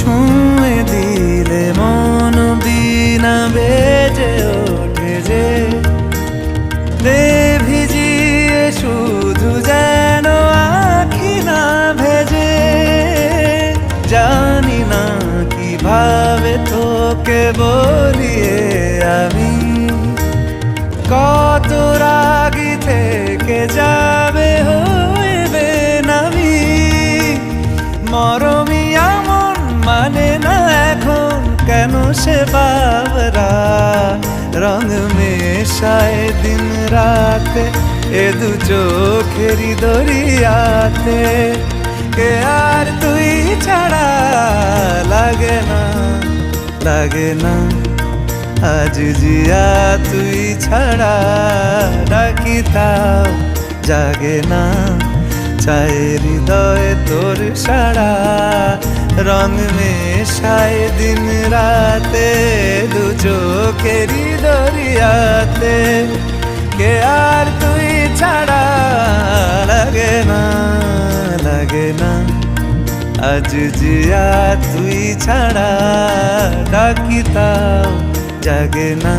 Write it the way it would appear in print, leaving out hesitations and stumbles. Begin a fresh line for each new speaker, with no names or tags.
ছুঁয়ে দিলে মন বিনা বেজে ওঠে যে দে ভিজিয়ে শুধু যেন আখি না ভেজে। জানি না কিভাবে তোকে বলিয়ে আমি কত রাগি থেকে যাবে হইবে নামি। মরমি এমন মানে না এখন কেন সে বাবরা রং মেশায় দিন রাতে এ দু চোখেরই দরিয়াতে। কে আর তুই ছাড়া লাগে না লাগে না আজ জিয়া তুই ছাড়া ডাকি তাও জাগে না। চায় হৃদয় তোর সারা রং মেশায় দিন রাতে দু চোখেরই দরিয়াতে। কে আর তুই ছাড়া লাগে না লাগে না আজ জিয়া তুই ছাড়া ডাকি তাও জাগে না।